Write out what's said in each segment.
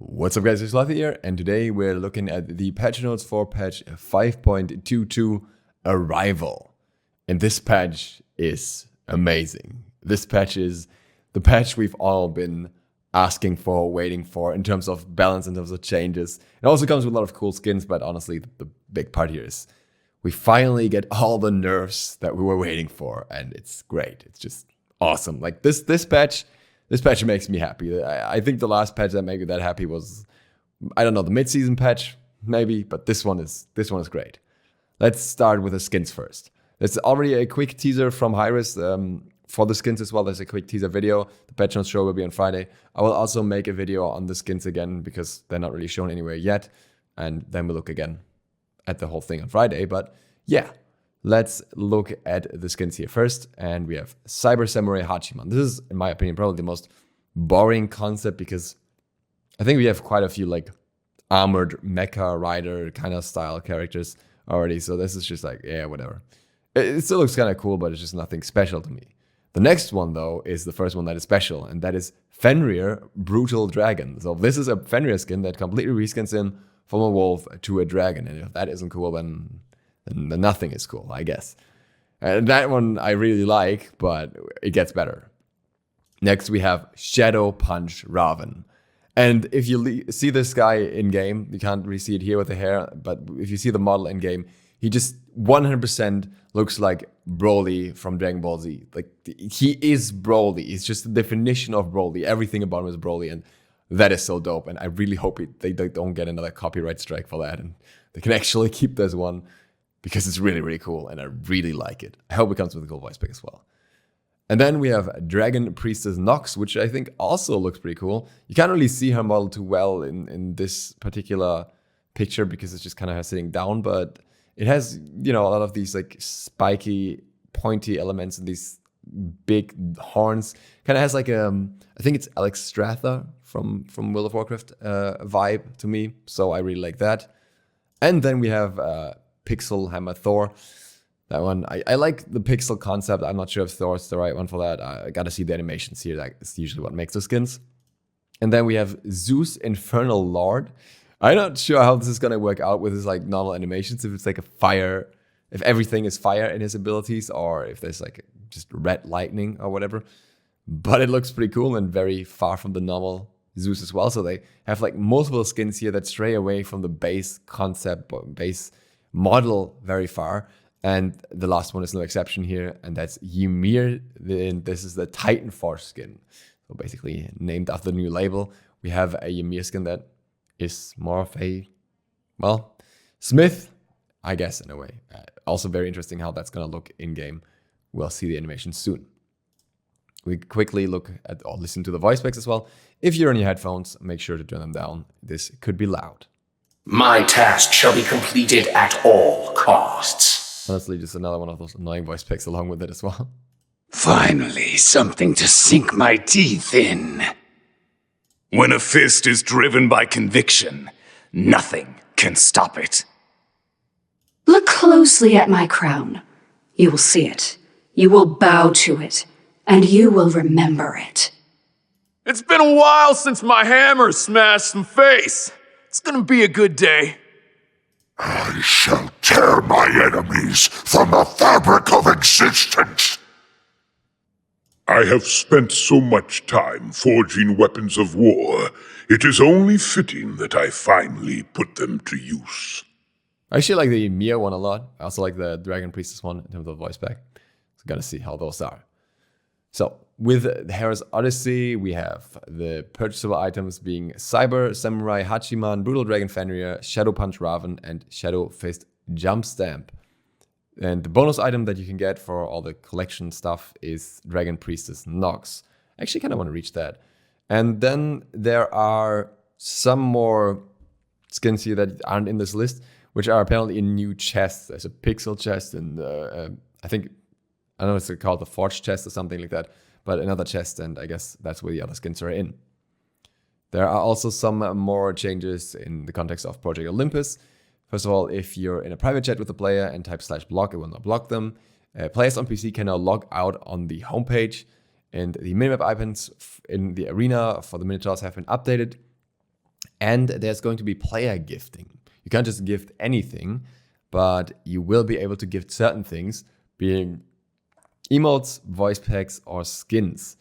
What's up guys, it's SLOTH here, and today we're looking at the patch notes for patch 5.22 Arrival. And this patch is amazing. This patch is the patch we've all been asking for, waiting for, in terms of balance, in terms of changes. It also comes with a lot of cool skins, but honestly, the big part here is we finally get all the nerfs that we were waiting for, and it's great. It's just awesome. Like this patch makes me happy. I think the last patch that made me that happy was, I don't know, the mid-season patch, maybe, but this one is great. Let's start with the skins first. There's already a quick teaser from Hyris for the skins as well. There's a quick teaser video. The patch notes show will be on Friday. I will also make a video on the skins again because they're not really shown anywhere yet. And then we'll look again at the whole thing on Friday. But yeah, let's look at the skins here first. And we have Cyber Samurai Hachiman. This is, in my opinion, probably the most boring concept because I think we have quite a few like armored mecha rider kind of style characters already. So this is just like, yeah, whatever. It still looks kind of cool, but it's just nothing special to me. The next one, though, is the first one that is special, and that is Fenrir Brutal Dragon. So this is a Fenrir skin that completely reskins him from a wolf to a dragon. And if that isn't cool, then nothing is cool, I guess. And that one I really like, but it gets better. Next, we have Shadow Punch Raven. And if you see this guy in-game, you can't really see it here with the hair, but if you see the model in-game, he just 100% looks like Broly from Dragon Ball Z. Like, he is Broly. He's just the definition of Broly. Everything about him is Broly, and that is so dope. And I really hope they don't get another copyright strike for that, and they can actually keep this one because it's really, really cool, and I really like it. I hope it comes with a cool voice pick as well. And then we have Dragon Priestess Nox, which I think also looks pretty cool. You can't really see her model too well in this particular picture because it's just kind of her sitting down, but it has, you know, a lot of these like spiky, pointy elements and these big horns. Kind of has like I think it's Alex Stratha from World of Warcraft vibe to me. So I really like that. And then we have Pixel Hammer Thor. That one, I like the pixel concept. I'm not sure if Thor's the right one for that. I gotta see the animations here. That's usually what makes the skins. And then we have Zeus Infernal Lord. I'm not sure how this is gonna work out with his like normal animations. If it's like a fire, if everything is fire in his abilities, or if there's like just red lightning or whatever. But it looks pretty cool and very far from the normal Zeus as well. So they have like multiple skins here that stray away from the base concept, base model very far. And the last one is no exception here, and that's Ymir. This is the Titan Force skin. So basically named after the new label. We have a Ymir skin that is more of a, well, Smith, I guess, in a way. Also very interesting how that's going to look in-game. We'll see the animation soon. We quickly look at or listen to the voice packs as well. If you're on your headphones, make sure to turn them down. This could be loud. My task shall be completed at all costs. Honestly, just another one of those annoying voice packs along with it as well. Finally, something to sink my teeth in. When a fist is driven by conviction, nothing can stop it. Look closely at my crown. You will see it. You will bow to it. And you will remember it. It's been a while since my hammer smashed some face. It's gonna be a good day. I shall tear my enemies from the fabric of existence. I have spent so much time forging weapons of war, it is only fitting that I finally put them to use. I actually like the Ymir one a lot. I also like the Dragon Priestess one in terms of voice pack. So gotta see how those are. So with the Hera's Odyssey, we have the purchasable items being Cyber Samurai Hachiman, Brutal Dragon Fenrir, Shadow Punch Raven, and Shadow Fist Jump Stamp. And the bonus item that you can get for all the collection stuff is Dragon Priestess Nox. I actually kind of want to reach that. And then there are some more skins here that aren't in this list, which are apparently in new chests. There's a pixel chest and I don't know, it's called the Forge chest or something like that, but another chest, and I guess that's where the other skins are in. There are also some more changes in the context of Project Olympus. First of all, if you're in a private chat with a player and type /block, it will not block them. Players on PC can now log out on the homepage, and the minimap icons in the arena for the Minotaurs have been updated. And there's going to be player gifting. You can't just gift anything, but you will be able to gift certain things, being emotes, voice packs, or skins,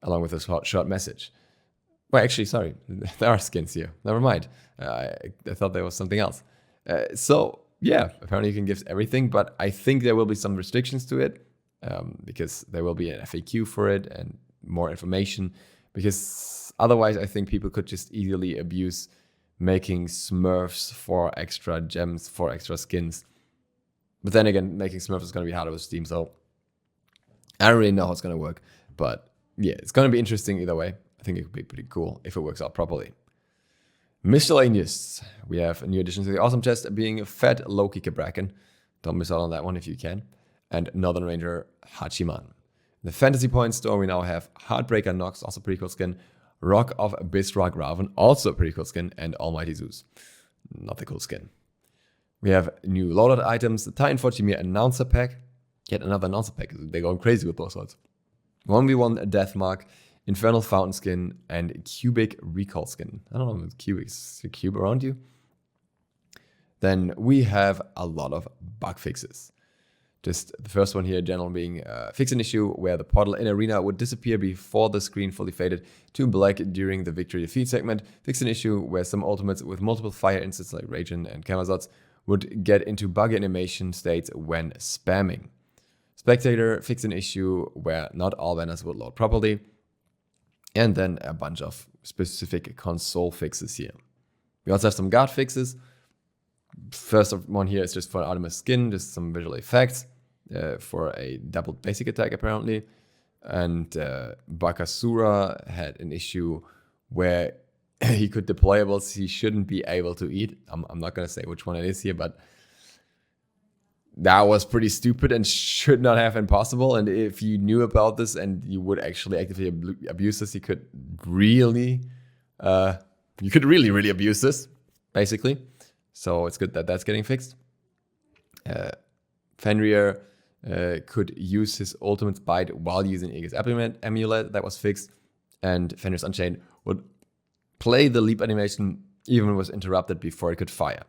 along with a short message. Well, actually, sorry, there are skins here. Never mind. I thought there was something else. So, yeah, apparently you can gift everything, but I think there will be some restrictions to it, because there will be an FAQ for it and more information, because otherwise I think people could just easily abuse making smurfs for extra gems, for extra skins. But then again, making smurfs is going to be harder with Steam, so I don't really know how it's going to work. But yeah, it's going to be interesting either way. I think it could be pretty cool if it works out properly. Miscellaneous. We have a new addition to the awesome chest, being Fed Loki Cabrakan. Don't miss out on that one if you can. And Northern Ranger Hachiman. In the Fantasy Point store, we now have Heartbreaker Nox, also pretty cool skin. Rock of Bisrock Raven, also a pretty cool skin. And Almighty Zeus. Not the cool skin. We have new loadout items. The Titan for Chimere Announcer Pack. Yet another Announcer Pack. They're going crazy with those ones. 1v1 Deathmark. Infernal Fountain Skin, and Cubic Recall Skin. I don't know if cubic is a cube around you. Then we have a lot of bug fixes. Just the first one here, general being fix an issue where the portal in Arena would disappear before the screen fully faded to black during the victory defeat segment. Fix an issue where some ultimates with multiple fire instants like Ragin and Kamazots would get into buggy animation states when spamming. Spectator, fix an issue where not all banners would load properly. And then a bunch of specific console fixes here. We also have some guard fixes. First one here is just for Artemis Skin, just some visual effects for a doubled basic attack apparently. And Bakasura had an issue where he could deployables he shouldn't be able to eat. I'm not going to say which one it is here, but that was pretty stupid and should not have been possible. And if you knew about this and you would actually actively abuse this, you could really abuse this, basically. So it's good that that's getting fixed. Fenrir could use his ultimate bite while using Aegis Amulet. That was fixed. And Fenrir's Unchained would play the leap animation even when it was interrupted before it could fire.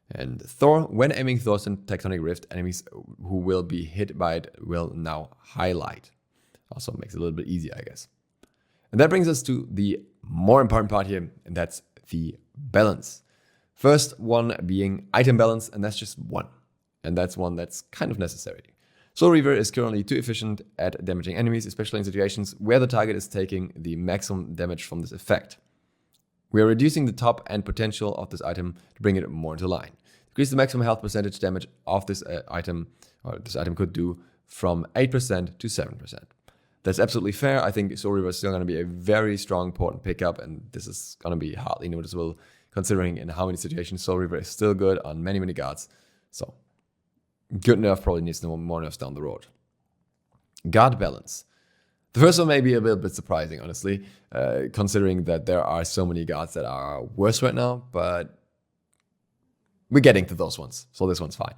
And Thor, when aiming Thor's Tectonic Rift, enemies who will be hit by it will now highlight. Also makes it a little bit easier, I guess. And that brings us to the more important part here, and that's the balance. First one being item balance, and that's just one. And that's one that's kind of necessary. Soul Reaver is currently too efficient at damaging enemies, especially in situations where the target is taking the maximum damage from this effect. We are reducing the top end potential of this item to bring it more into line. Decrease the maximum health percentage damage of this item, or this item could do, from 8% to 7%. That's absolutely fair. I think Soul Reaver is still going to be a very strong, important pickup, and this is going to be hardly noticeable considering in how many situations Soul Reaver is still good on many, many guards. So, good nerf probably needs more nerfs down the road. Guard balance. The first one may be a little bit surprising, honestly, considering that there are so many guards that are worse right now, but we're getting to those ones, so this one's fine.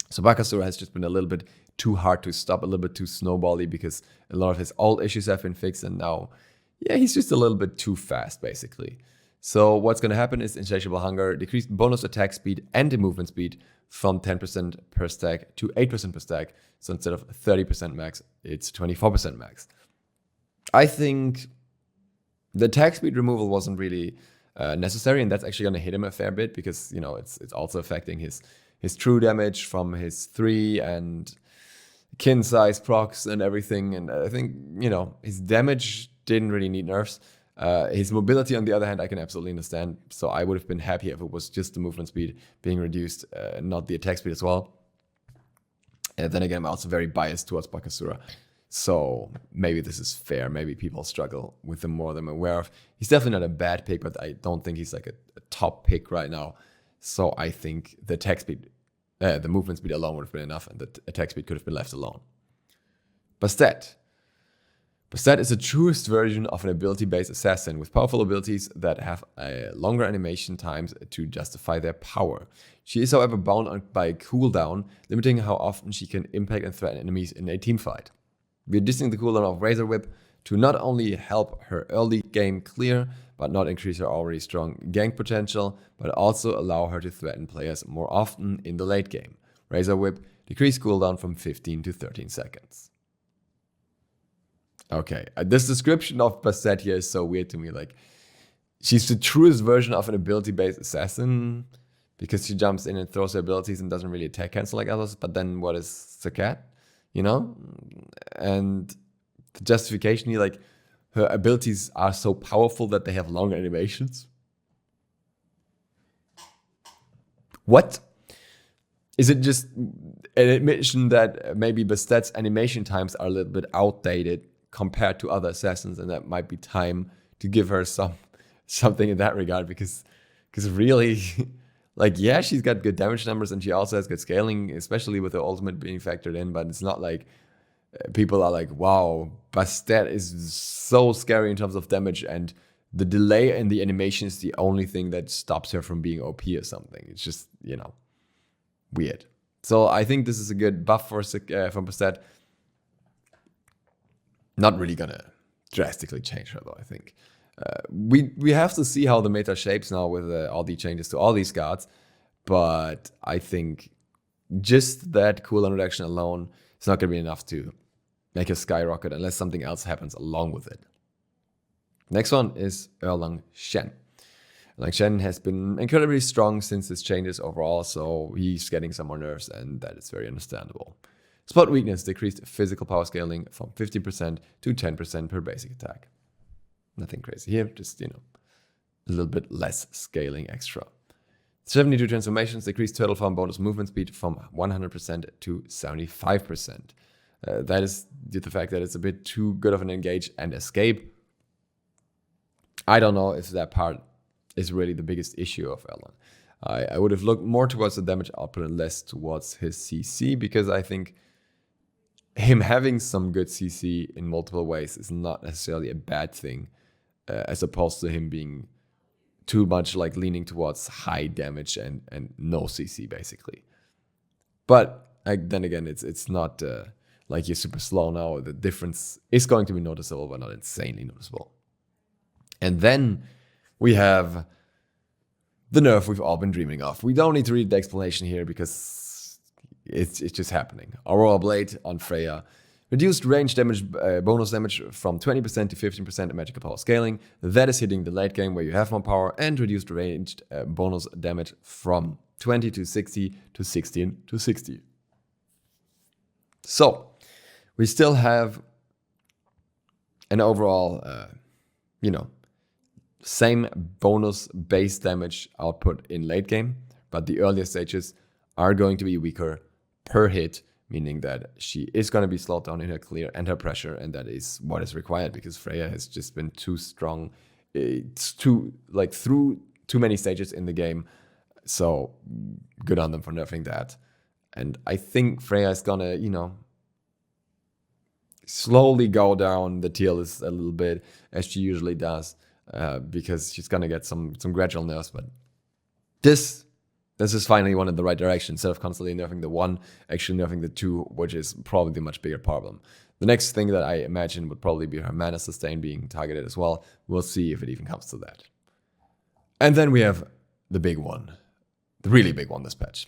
So Bakasura has just been a little bit too hard to stop, a little bit too snowbally, because a lot of his old issues have been fixed, and now, yeah, he's just a little bit too fast, basically. So what's going to happen is Insatiable Hunger, decreased bonus attack speed and movement speed from 10% per stack to 8% per stack. So instead of 30% max, it's 24% max. I think the attack speed removal wasn't really necessary, and that's actually going to hit him a fair bit because, you know, it's also affecting his true damage from his 3 and kin size procs and everything. And I think, you know, his damage didn't really need nerfs. His mobility, on the other hand, I can absolutely understand. So I would have been happy if it was just the movement speed being reduced, not the attack speed as well. And then again, I'm also very biased towards Bakasura. So maybe this is fair. Maybe people struggle with him more than I'm aware of. He's definitely not a bad pick, but I don't think he's like a top pick right now. So I think the attack speed, the movement speed alone would have been enough, and the attack speed could have been left alone. Bastet. Bastet is the truest version of an ability-based assassin with powerful abilities that have longer animation times to justify their power. She is, however, bound by a cooldown, limiting how often she can impact and threaten enemies in a teamfight. We're reducing the cooldown of Razor Whip to not only help her early game clear, but not increase her already strong gank potential, but also allow her to threaten players more often in the late game. Razor Whip, decrease cooldown from 15 to 13 seconds. Okay, this description of Bastet here is so weird to me. Like, she's the truest version of an ability-based assassin because she jumps in and throws her abilities and doesn't really attack cancel like others. But then what is the cat? You know? And the justification here, like, her abilities are so powerful that they have longer animations. What? Is it just an admission that maybe Bastet's animation times are a little bit outdated compared to other assassins, and that might be time to give her something in that regard? Because really, like, yeah, she's got good damage numbers and she also has good scaling, especially with the ultimate being factored in, but it's not like people are like, wow, Bastet is so scary in terms of damage, and the delay in the animation is the only thing that stops her from being OP or something. It's just, you know, weird. So I think this is a good buff for Bastet. Not really gonna drastically change her though, I think. We have to see how the meta shapes now with all the changes to all these cards, but I think just that cooldown reduction alone is not gonna be enough to make her skyrocket unless something else happens along with it. Next one is Erlang Shen. Erlang Shen has been incredibly strong since his changes overall, so he's getting some more nerfs, and that is very understandable. Spot weakness decreased physical power scaling from 15% to 10% per basic attack. Nothing crazy here, just, you know, a little bit less scaling extra. 72 transformations decreased turtle farm bonus movement speed from 100% to 75%. That is due to the fact that it's a bit too good of an engage and escape. I don't know if that part is really the biggest issue of Erlang. I would have looked more towards the damage output and less towards his CC, because I think him having some good CC in multiple ways is not necessarily a bad thing, as opposed to him being too much like leaning towards high damage and no CC basically. But then again, it's not like you're super slow now. The difference is going to be noticeable, but not insanely noticeable. And then we have the nerf we've all been dreaming of. We don't need to read the explanation here because it's just happening. Aurora Blade on Freya. Reduced range damage, bonus damage from 20% to 15% at magical power scaling. That is hitting the late game where you have more power, and reduced ranged bonus damage from 20 to 60 to 16 to 60. So, we still have an overall, same bonus base damage output in late game, but the earlier stages are going to be weaker per hit, meaning that she is going to be slowed down in her clear and her pressure, and that is what is required because Freya has just been too strong. It's through too many stages in the game, so good on them for nerfing that. And I think Freya is gonna, slowly go down the tier list a little bit, as she usually does, because she's gonna get some gradual nerfs. But this is finally one in the right direction. Instead of constantly nerfing the one, actually nerfing the two, which is probably the much bigger problem. The next thing that I imagine would probably be her mana sustain being targeted as well. We'll see if it even comes to that. And then we have the big one, the really big one this patch,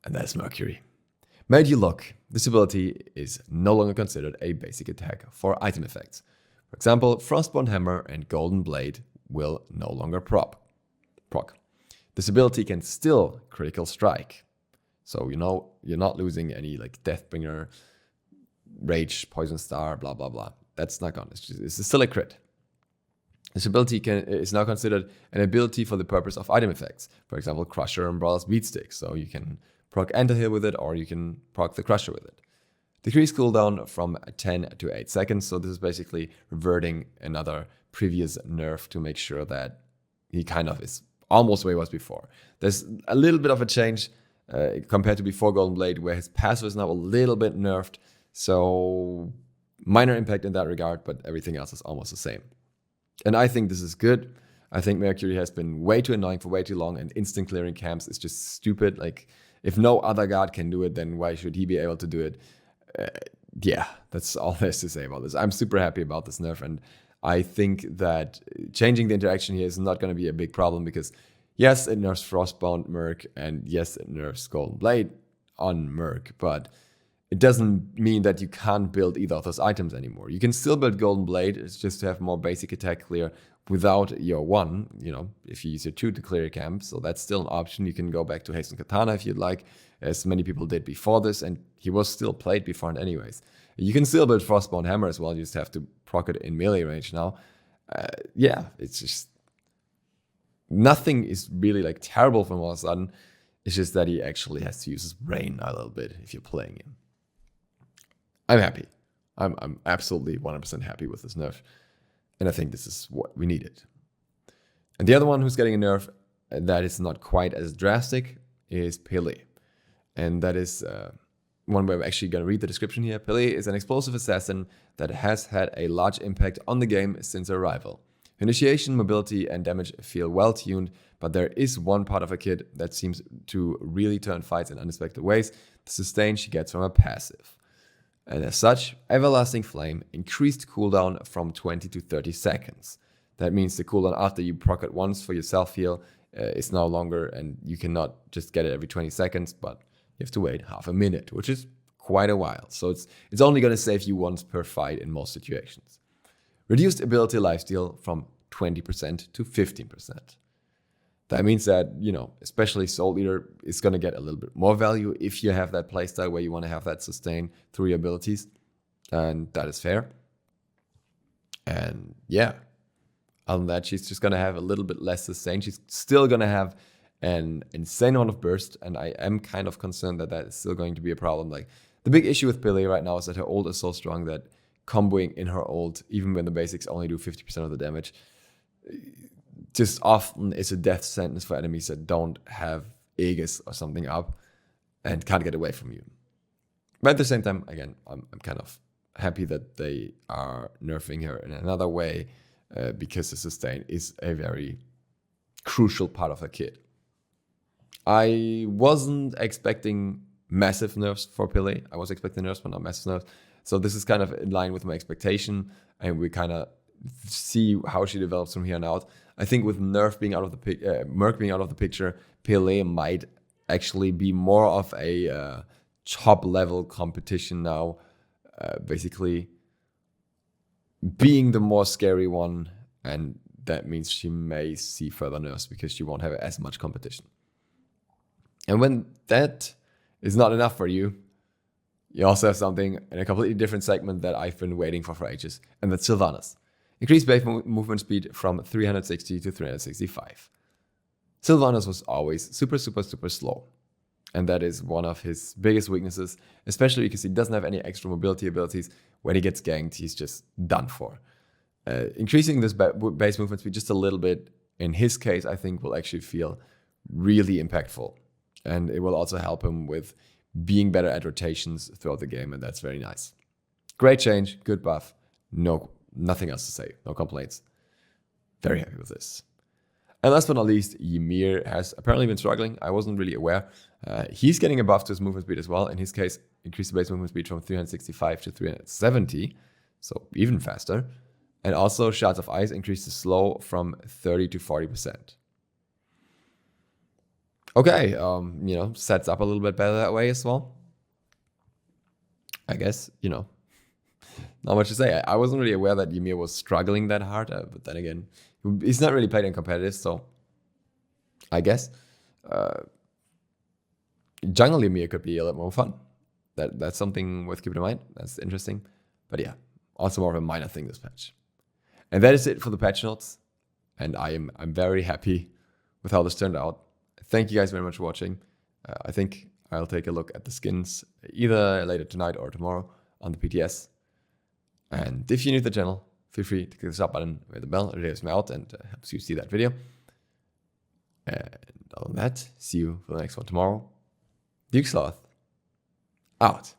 and that's Mercury. Made you look, this ability is no longer considered a basic attack for item effects. For example, Frostborn Hammer and Golden Blade will no longer proc. This ability can still critical strike. So, you're not losing any like Deathbringer, Rage, Poison Star, blah, blah, blah. That's not gone. It's still a crit. This ability is now considered an ability for the purpose of item effects. For example, Crusher and Brawler's Beatstick. So you can proc Enter here with it, or you can proc the Crusher with it. Decrease cooldown from 10 to 8 seconds. So this is basically reverting another previous nerf to make sure that he kind of is almost where he was before. There's a little bit of a change compared to before Golden Blade, where his passive is now a little bit nerfed. So minor impact in that regard, but everything else is almost the same. And I think this is good. I think Mercury has been way too annoying for way too long, and instant clearing camps is just stupid. Like, if no other god can do it, then why should he be able to do it? Yeah, that's all there's to say about this. I'm super happy about this nerf, and I think that changing the interaction here is not going to be a big problem because, yes, it nerfs Frostbound Merc, and yes, it nerfs Golden Blade on Merc, but it doesn't mean that you can't build either of those items anymore. You can still build Golden Blade, it's just to have more basic attack clear without your 1, if you use your 2 to clear your camp. So that's still an option. You can go back to Hasten Katana if you'd like, as many people did before this, and he was still played beforehand anyways. You can still build Frostbound Hammer as well, you just have to proc it in melee range now. Yeah, it's just... nothing is really like terrible from all of a sudden. It's just that he actually has to use his brain a little bit if you're playing him. I'm happy. I'm absolutely 100% happy with this nerf. And I think this is what we needed. And the other one who's getting a nerf that is not quite as drastic is Pele. And that is one where I'm actually going to read the description here. Pele is an explosive assassin that has had a large impact on the game since arrival. Initiation, mobility, and damage feel well tuned, but there is one part of her kit that seems to really turn fights in unexpected ways: the sustain she gets from a passive. And as such, Everlasting Flame increased cooldown from 20 to 30 seconds. That means the cooldown after you proc it once for your self-heal is now longer, and you cannot just get it every 20 seconds, but you have to wait half a minute, which is quite a while. So it's only going to save you once per fight in most situations. Reduced ability lifesteal from 20% to 15%. That means that, especially Soul Eater is going to get a little bit more value if you have that playstyle where you want to have that sustain through your abilities. And that is fair. And yeah, other than that, she's just going to have a little bit less sustain. She's still going to have an insane amount of burst. And I am kind of concerned that that is still going to be a problem. Like, the big issue with Pele right now is that her ult is so strong that comboing in her ult, even when the basics only do 50% of the damage, just often is a death sentence for enemies that don't have Aegis or something up and can't get away from you. But at the same time, again, I'm kind of happy that they are nerfing her in another way because the sustain is a very crucial part of her kit. I wasn't expecting massive nerfs for Pele. I was expecting nerfs, but not massive nerfs. So this is kind of in line with my expectation, and we kind of see how she develops from here on out. I think with Nerf being out of the Merc being out of the picture, Pele might actually be more of a top level competition now, basically being the more scary one, and that means she may see further nerfs because she won't have as much competition. And when that is not enough for you, you also have something in a completely different segment that I've been waiting for ages, and that's Sylvanas. Increased base movement speed from 360 to 365. Sylvanas was always super slow. And that is one of his biggest weaknesses, especially because he doesn't have any extra mobility abilities. When he gets ganked, he's just done for. Increasing this base movement speed just a little bit, in his case, I think will actually feel really impactful. And it will also help him with being better at rotations throughout the game, and that's very nice. Great change, good buff, nothing else to say, no complaints. Very happy with this. And last but not least, Ymir has apparently been struggling. I wasn't really aware. He's getting a buff to his movement speed as well. In his case, increased the base movement speed from 365 to 370, so even faster. And also, Shards of Ice increased the slow from 30 to 40%. Okay, sets up a little bit better that way as well. I guess, not much to say. I wasn't really aware that Ymir was struggling that hard, but then again, he's not really played in competitive, so I guess jungle Ymir could be a lot more fun. That's something worth keeping in mind. That's interesting. But yeah, also more of a minor thing this patch. And that is it for the patch notes. And I'm very happy with how this turned out. Thank you guys very much for watching. I think I'll take a look at the skins either later tonight or tomorrow on the PTS. And if you're new to the channel, feel free to click the sub button with the bell. It helps me out and helps you see that video. And other than that, see you for the next one tomorrow. DukeSloth out.